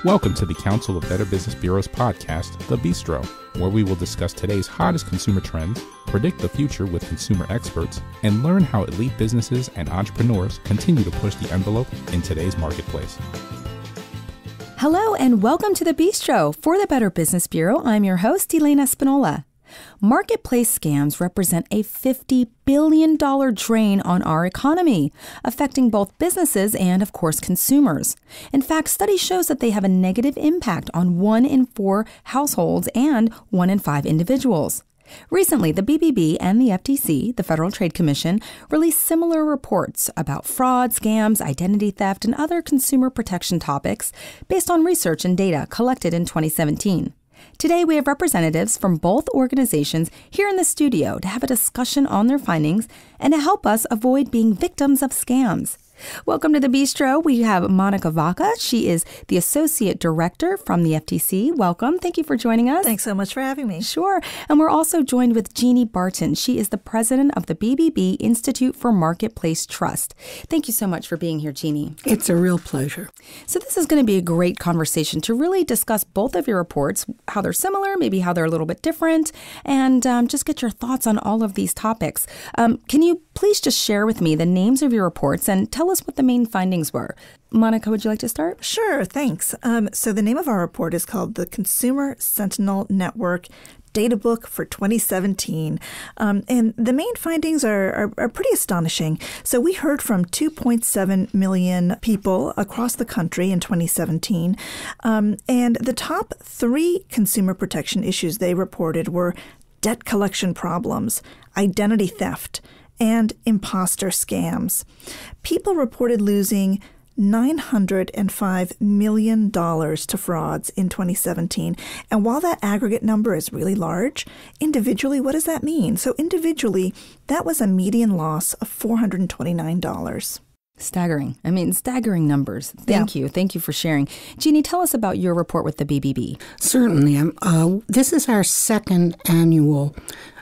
Welcome to the Council of Better Business Bureau's podcast, The Bistro, where we will discuss today's hottest consumer trends, predict the future with consumer experts, and learn how elite businesses and entrepreneurs continue to push the envelope in today's marketplace. Hello and welcome to The Bistro. For the Better Business Bureau, I'm your host, Elena Spinola. Marketplace scams represent a $50 billion drain on our economy, affecting both businesses and, of course, consumers. In fact, study shows that they have a negative impact on 1 in 4 households and 1 in 5 individuals. Recently, the BBB and the FTC, the Federal Trade Commission, released similar reports about fraud, scams, identity theft, and other consumer protection topics based on research and data collected in 2017. Today, we have representatives from both organizations here in the studio to have a discussion on their findings and to help us avoid being victims of scams. Welcome to the Bistro. We have Monica Vaca. She is the Associate Director from the FTC. Welcome. Thank you for joining us. Thanks so much for having me. Sure. And we're also joined with Genie Barton. She is the President of the BBB Institute for Marketplace Trust. Thank you so much for being here, Genie. It's a real pleasure. So this is going to be a great conversation to really discuss both of your reports, how they're similar, maybe how they're a little bit different, and just get your thoughts on all of these topics. Can you please just share with me the names of your reports and tell us what the main findings were? Monica, would you like to start? Sure, thanks. So the name of our report is called the Consumer Sentinel Network Data Book for 2017. And the main findings are pretty astonishing. So we heard from 2.7 million people across the country in 2017. And the top 3 consumer protection issues they reported were debt collection problems, identity theft, and imposter scams. People reported losing $905 million to frauds in 2017. And while that aggregate number is really large, individually, what does that mean? So individually, that was a median loss of $429. Staggering. Staggering numbers. Thank you. Thank you for sharing. Genie, tell us about your report with the BBB. Certainly. This is our second annual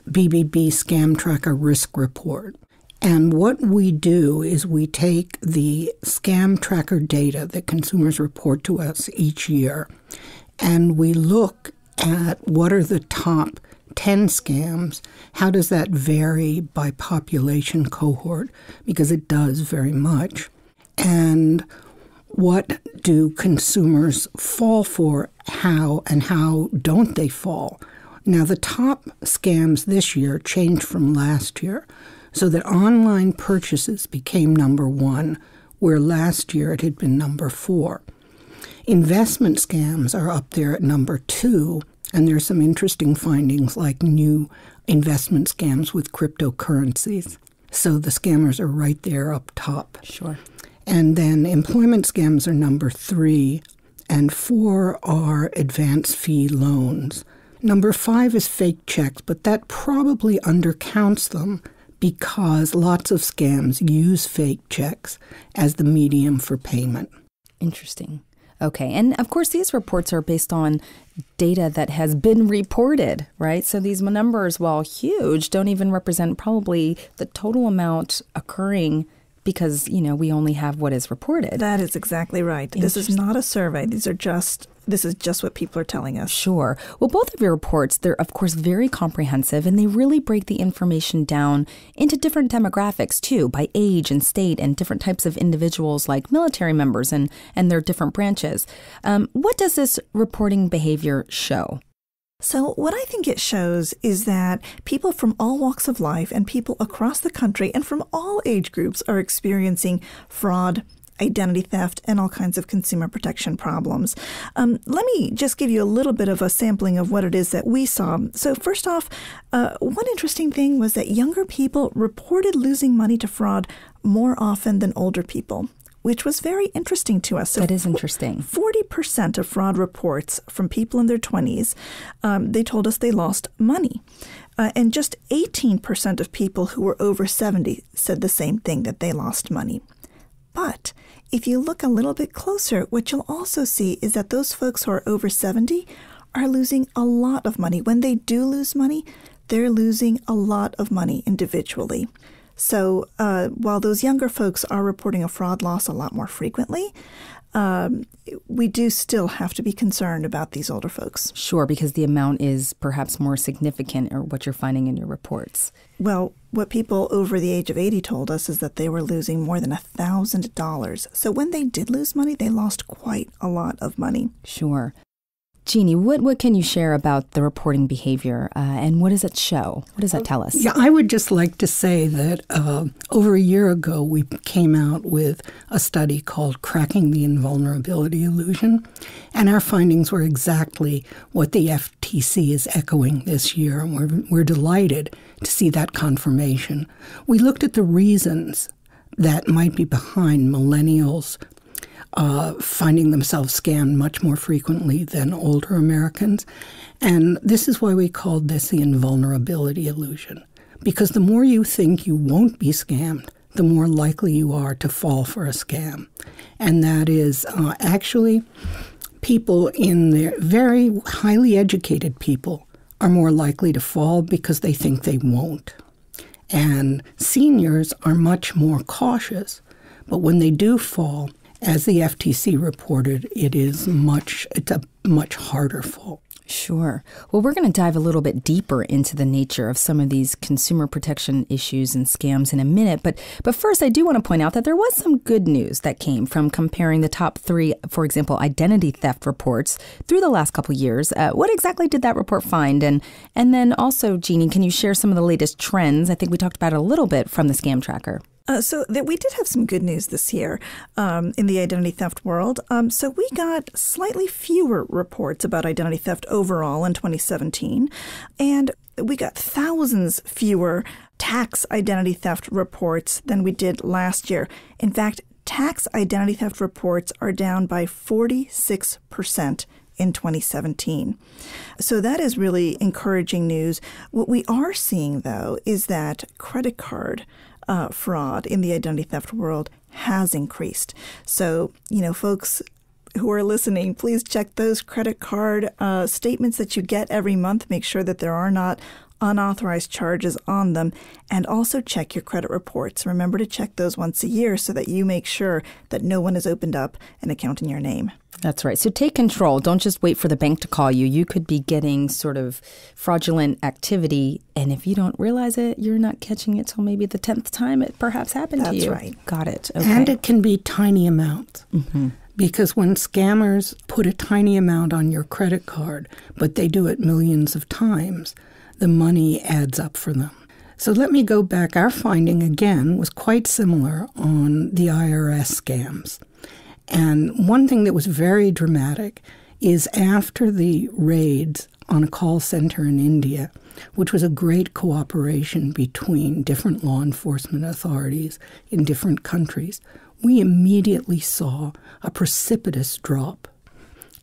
BBB Scam Tracker Risk Report. And what we do is we take the scam tracker data that consumers report to us each year, and we look at what are the top 10 scams. How does that vary by population cohort? Because it does very much. And what do consumers fall for? How and how don't they fall? Now, the top scams this year changed from last year, so that online purchases became number 1, where last year it had been number 4. Investment scams are up there at number 2, and there's some interesting findings like new investment scams with cryptocurrencies. So the scammers are right there up top. Sure. And then employment scams are number 3, and 4 are advance fee loans. Number 5 is fake checks, but that probably undercounts them because lots of scams use fake checks as the medium for payment. Interesting. Okay. And of course, these reports are based on data that has been reported, right? So these numbers, while huge, don't even represent probably the total amount occurring because, we only have what is reported. That is exactly right. This is not a survey. This is just what people are telling us. Sure. Well, both of your reports, they're, of course, very comprehensive, and they really break the information down into different demographics, too, by age and state and different types of individuals like military members and their different branches. What does this reporting behavior show? So what I think it shows is that people from all walks of life and people across the country and from all age groups are experiencing fraud, identity theft, and all kinds of consumer protection problems. Let me just give you a little bit of a sampling of what it is that we saw. So first off, one interesting thing was that younger people reported losing money to fraud more often than older people, which was very interesting to us. So that is interesting. 40% of fraud reports from people in their 20s, they told us they lost money. And just 18% of people who were over 70 said the same thing, that they lost money. But if you look a little bit closer, what you'll also see is that those folks who are over 70 are losing a lot of money. When they do lose money, they're losing a lot of money individually. So while those younger folks are reporting a fraud loss a lot more frequently, we do still have to be concerned about these older folks. Sure, because the amount is perhaps more significant, or what you're finding in your reports. Well, what people over the age of 80 told us is that they were losing more than $1,000. So when they did lose money, they lost quite a lot of money. Sure. Genie, what can you share about the reporting behavior, and what does it show? What does that tell us? Yeah, I would just like to say that over a year ago, we came out with a study called Cracking the Invulnerability Illusion, and our findings were exactly what the FTC is echoing this year, and we're delighted to see that confirmation. We looked at the reasons that might be behind millennials finding themselves scammed much more frequently than older Americans. And this is why we called this the invulnerability illusion. Because the more you think you won't be scammed, the more likely you are to fall for a scam. And that is actually people in their very highly educated people are more likely to fall because they think they won't. And seniors are much more cautious. But when they do fall, as the FTC reported, it's a much harder fall. Sure. Well, we're going to dive a little bit deeper into the nature of some of these consumer protection issues and scams in a minute. But first, I do want to point out that there was some good news that came from comparing the top 3, for example, identity theft reports through the last couple of years. What exactly did that report find? And then also, Genie, can you share some of the latest trends? I think we talked about it a little bit from the Scam Tracker. So we did have some good news this year in the identity theft world. So we got slightly fewer reports about identity theft overall in 2017. And we got thousands fewer tax identity theft reports than we did last year. In fact, tax identity theft reports are down by 46% in 2017. So that is really encouraging news. What we are seeing, though, is that credit card fraud in the identity theft world has increased. So, folks who are listening, please check those credit card statements that you get every month. Make sure that there are not unauthorized charges on them, and also check your credit reports. Remember to check those once a year so that you make sure that no one has opened up an account in your name. That's right. So take control. Don't just wait for the bank to call you. You could be getting sort of fraudulent activity, and if you don't realize it, you're not catching it till maybe the 10th time it perhaps happened to you. That's right. Got it. Okay. And it can be tiny amounts. Mm-hmm. Because when scammers put a tiny amount on your credit card, but they do it millions of times, the money adds up for them. So let me go back. Our finding, again, was quite similar on the IRS scams. And one thing that was very dramatic is after the raids on a call center in India, which was a great cooperation between different law enforcement authorities in different countries, we immediately saw a precipitous drop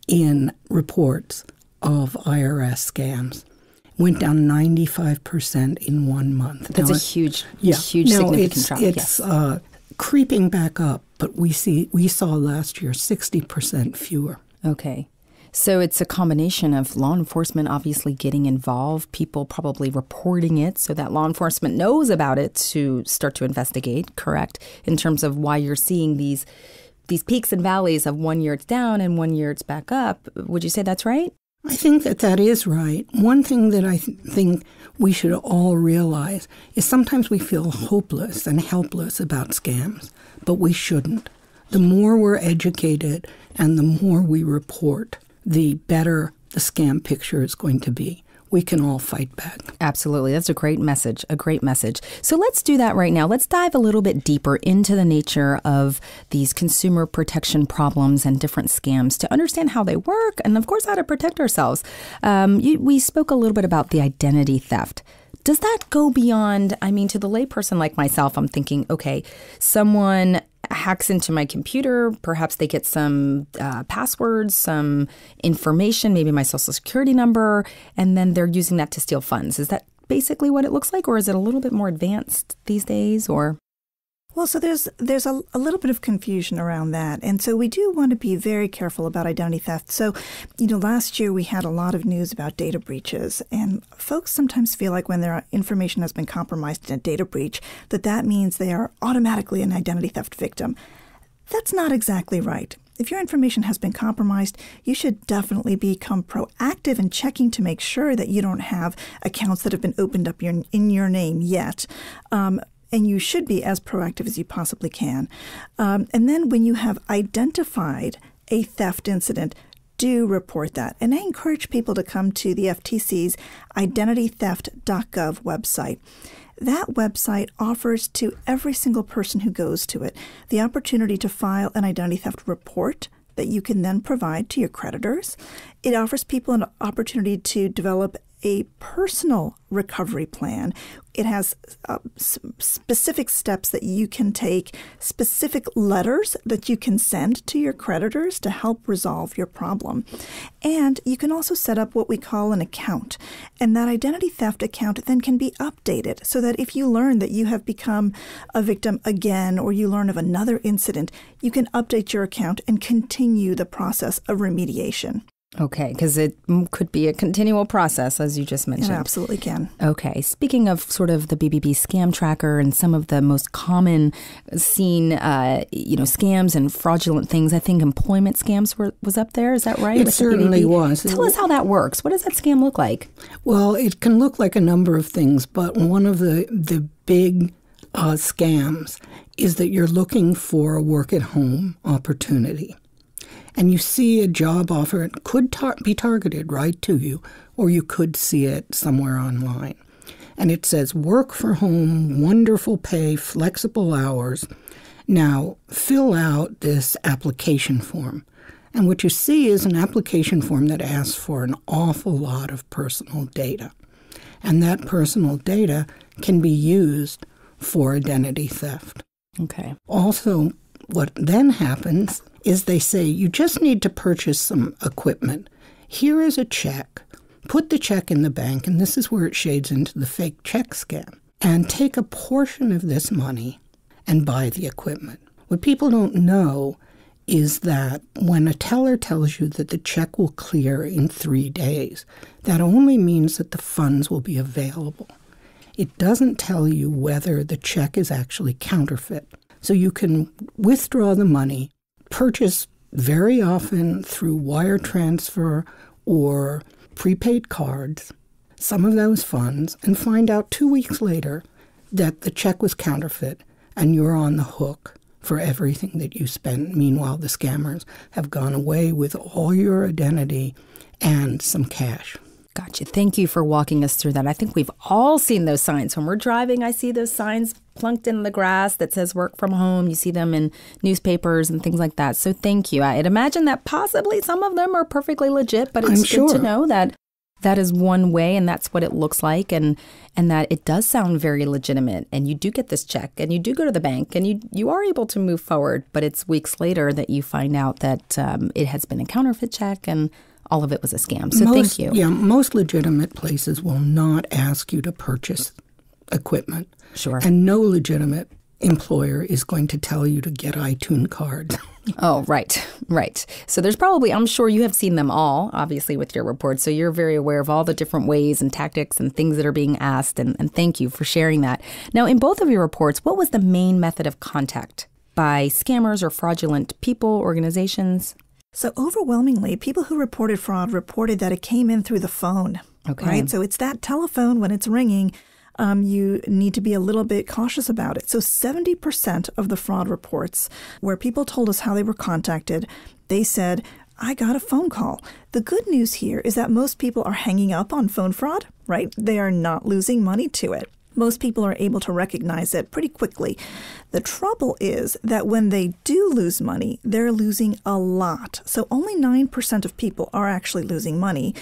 in reports of IRS scams. Went down 95% in 1 month. That's a huge significant drop. It's creeping back up, but we saw last year 60% fewer. Okay. So it's a combination of law enforcement obviously getting involved, people probably reporting it so that law enforcement knows about it to start to investigate, correct? In terms of why you're seeing these peaks and valleys of 1 year it's down and 1 year it's back up. Would you say that's right? I think that is right. One thing that I think we should all realize is sometimes we feel hopeless and helpless about scams, but we shouldn't. The more we're educated and the more we report, the better the scam picture is going to be. We can all fight back. Absolutely. That's a great message, So let's do that right now. Let's dive a little bit deeper into the nature of these consumer protection problems and different scams to understand how they work and, of course, how to protect ourselves. We spoke a little bit about the identity theft. Does that go beyond, to the layperson like myself, I'm thinking, okay, someone hacks into my computer, perhaps they get some passwords, some information, maybe my social security number, and then they're using that to steal funds. Is that basically what it looks like, or is it a little bit more advanced these days, or? Well, so there's a little bit of confusion around that. And so we do want to be very careful about identity theft. So, last year we had a lot of news about data breaches. And folks sometimes feel like when their information has been compromised in a data breach, that means they are automatically an identity theft victim. That's not exactly right. If your information has been compromised, you should definitely become proactive in checking to make sure that you don't have accounts that have been opened up in your name yet. And you should be as proactive as you possibly can. And then when you have identified a theft incident, do report that. And I encourage people to come to the FTC's identitytheft.gov website. That website offers to every single person who goes to it the opportunity to file an identity theft report that you can then provide to your creditors. It offers people an opportunity to develop a personal recovery plan. It has specific steps that you can take, specific letters that you can send to your creditors to help resolve your problem. And you can also set up what we call an account. And that identity theft account then can be updated so that if you learn that you have become a victim again or you learn of another incident, you can update your account and continue the process of remediation. Okay, because it could be a continual process, as you just mentioned. It absolutely can. Okay, speaking of sort of the BBB scam tracker and some of the most common seen, scams and fraudulent things, I think employment scams was up there. Is that right? It certainly was. Tell us how that works. What does that scam look like? Well, it can look like a number of things, but one of the big scams is that you're looking for a work-at-home opportunity. And you see a job offer, it could be targeted right to you, or you could see it somewhere online. And it says, work for home, wonderful pay, flexible hours. Now, fill out this application form. And what you see is an application form that asks for an awful lot of personal data. And that personal data can be used for identity theft. Okay. Also, what then happens is they say, you just need to purchase some equipment. Here is a check. Put the check in the bank, and this is where it shades into the fake check scam. And take a portion of this money and buy the equipment. What people don't know is that when a teller tells you that the check will clear in 3 days, that only means that the funds will be available. It doesn't tell you whether the check is actually counterfeit. So you can withdraw the money, purchase very often through wire transfer or prepaid cards some of those funds and find out 2 weeks later that the check was counterfeit and you're on the hook for everything that you spent. Meanwhile, the scammers have gone away with all your identity and some cash. Gotcha. Thank you for walking us through that. I think we've all seen those signs. When we're driving, I see those signs plunked in the grass that says work from home. You see them in newspapers and things like that. So thank you. I'd imagine that possibly some of them are perfectly legit, but it's good to know that that is one way and that's what it looks like, and that it does sound very legitimate, and you do get this check and you do go to the bank and you are able to move forward, but it's weeks later that you find out that it has been a counterfeit check and all of it was a scam. So thank you. Yeah, most legitimate places will not ask you to purchase equipment. Sure. And no legitimate employer is going to tell you to get iTunes cards. Oh, right. So there's probably, I'm sure you have seen them all, obviously, with your report. So you're very aware of all the different ways and tactics and things that are being asked. And thank you for sharing that. Now, in both of your reports, what was the main method of contact by scammers or fraudulent people, organizations? So overwhelmingly, people who reported fraud reported that it came in through the phone. Okay. Right? So it's that telephone when it's ringing. You need to be a little bit cautious about it. So 70% of the fraud reports where people told us how they were contacted, they said, I got a phone call. The good news here is that most people are hanging up on phone fraud, right? They are not losing money to it. Most people are able to recognize it pretty quickly. The trouble is that when they do lose money, they're losing a lot. So only 9% of people are actually losing money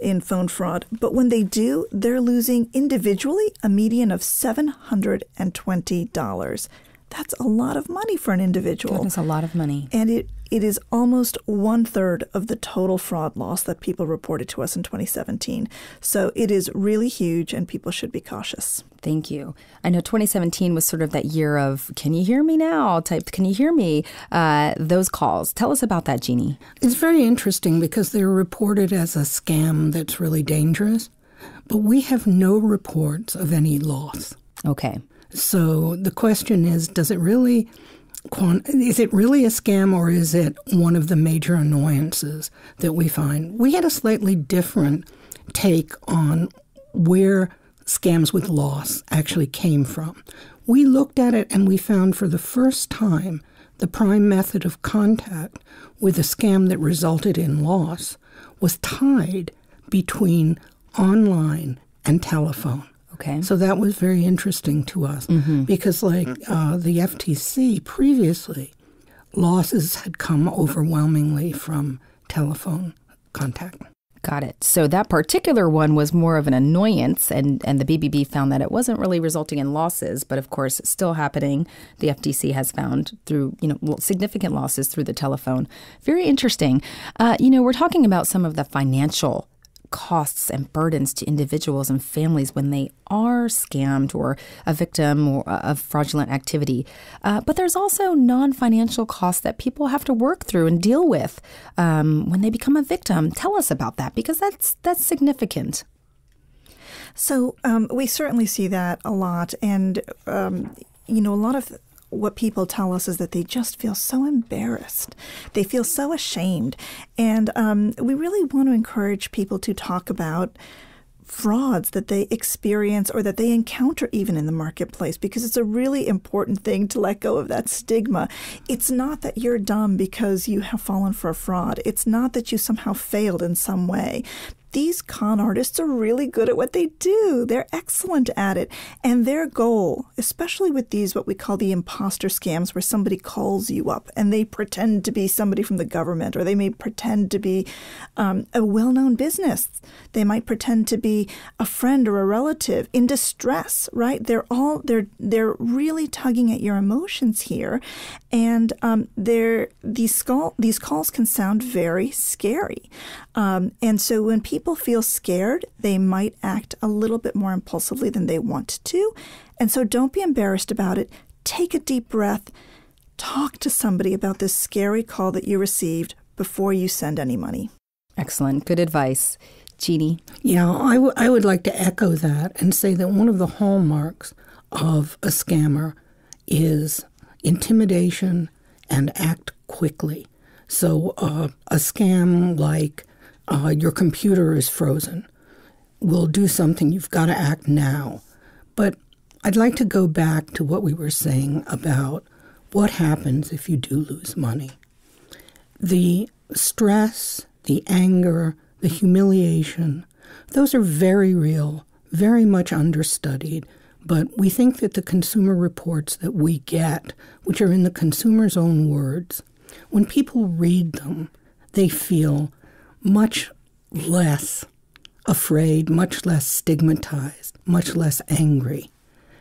in phone fraud. But when they do, they're losing individually a median of $720. That's a lot of money for an individual. That is a lot of money. And it is almost 1/3 of the total fraud loss that people reported to us in 2017. So it is really huge, and people should be cautious. Thank you. I know 2017 was sort of that year of, can you hear me now? Type, can you hear me? Those calls. Tell us about that, Genie. It's very interesting because they're reported as a scam that's really dangerous, but we have no reports of any loss. Okay. So the question is, is it really a scam, or is it one of the major annoyances that we find? We had a slightly different take on where scams with loss actually came from. We looked at it and we found for the first time the prime method of contact with a scam that resulted in loss was tied between online and telephone. Okay. So that was very interesting to us because the FTC previously, losses had come overwhelmingly from telephone contact. Got it. So that particular one was more of an annoyance, and the BBB found that it wasn't really resulting in losses, but of course it's still happening. The FTC has found through, significant losses through the telephone. Very interesting. We're talking about some of the financial costs and burdens to individuals and families when they are scammed or a victim of fraudulent activity. But there's also non-financial costs that people have to work through and deal with when they become a victim. Tell us about that, because that's significant. So we certainly see that a lot. And, a lot of what people tell us is that they just feel so embarrassed. They feel so ashamed. And we really want to encourage people to talk about frauds that they experience or that they encounter even in the marketplace, because it's a really important thing to let go of that stigma. It's not that you're dumb because you have fallen for a fraud. It's not that you somehow failed in some way. These con artists are really good at what they do. They're excellent at it. And their goal, especially with these, what we call the imposter scams, where somebody calls you up and they pretend to be somebody from the government, or they may pretend to be a well-known business. They might pretend to be a friend or a relative in distress, right? They're really tugging at your emotions here. And these calls can sound very scary. And so when people feel scared, they might act a little bit more impulsively than they want to. And so don't be embarrassed about it. Take a deep breath. Talk to somebody about this scary call that you received before you send any money. Excellent. Good advice. Genie? Yeah, I would like to echo that and say that one of the hallmarks of a scammer is intimidation and act quickly. So a scam like your computer is frozen will do something, you've got to act now. But I'd like to go back to what we were saying about what happens if you do lose money. The stress, the anger, the humiliation, those are very real, very much understudied. But we think that the consumer reports that we get, which are in the consumer's own words, when people read them, they feel much less afraid, much less stigmatized, much less angry.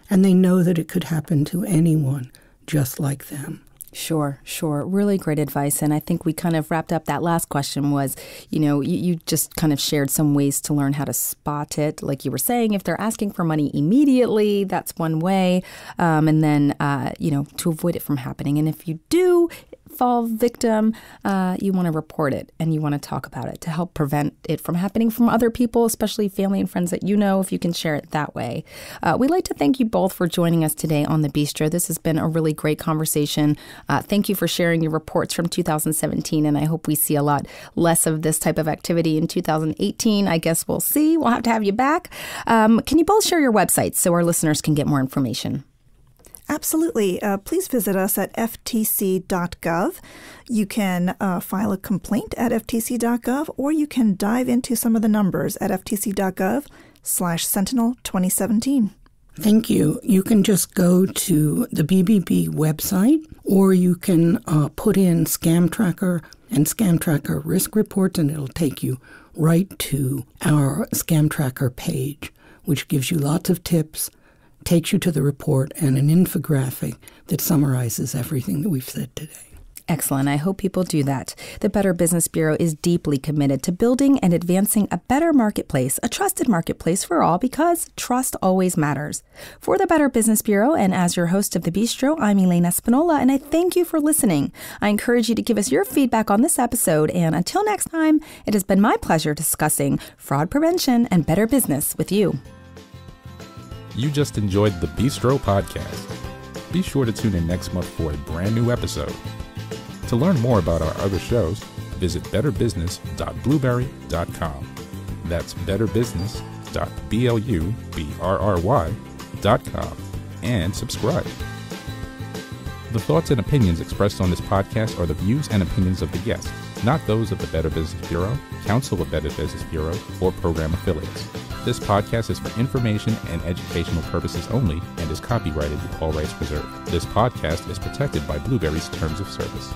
And they know that it could happen to anyone just like them. Sure. Really great advice. And I think we kind of wrapped up that last question was, you just kind of shared some ways to learn how to spot it. Like you were saying, if they're asking for money immediately, that's one way. And then, to avoid it from happening. And if you do fall victim, you want to report it and you want to talk about it to help prevent it from happening from other people, especially family and friends that if you can share it that way. We'd like to thank you both for joining us today on the Bistro. This has been a really great conversation. Thank you for sharing your reports from 2017, and I hope we see a lot less of this type of activity in 2018. I guess we'll see. We'll have to have you back. Can you both share your websites so our listeners can get more information? Absolutely. Please visit us at ftc.gov. You can file a complaint at ftc.gov, or you can dive into some of the numbers at ftc.gov/Sentinel2017. Thank you. You can just go to the BBB website, or you can put in Scam Tracker and Scam Tracker risk reports, and it'll take you right to our Scam Tracker page, which gives you lots of tips, takes you to the report, and an infographic that summarizes everything that we've said today. Excellent. I hope people do that. The Better Business Bureau is deeply committed to building and advancing a better marketplace, a trusted marketplace for all, because trust always matters. For the Better Business Bureau, and as your host of The Bistro, I'm Elaine Espinola, and I thank you for listening. I encourage you to give us your feedback on this episode, and until next time, it has been my pleasure discussing fraud prevention and better business with you. You just enjoyed the Bistro podcast. Be sure to tune in next month for a brand new episode. To learn more about our other shows, visit betterbusiness.blueberry.com. That's betterbusiness.blueberry.com and subscribe. The thoughts and opinions expressed on this podcast are the views and opinions of the guests, not those of the Better Business Bureau, Council of Better Business Bureau, or program affiliates. This podcast is for information and educational purposes only and is copyrighted with all rights reserved. This podcast is protected by Blueberry's Terms of Service.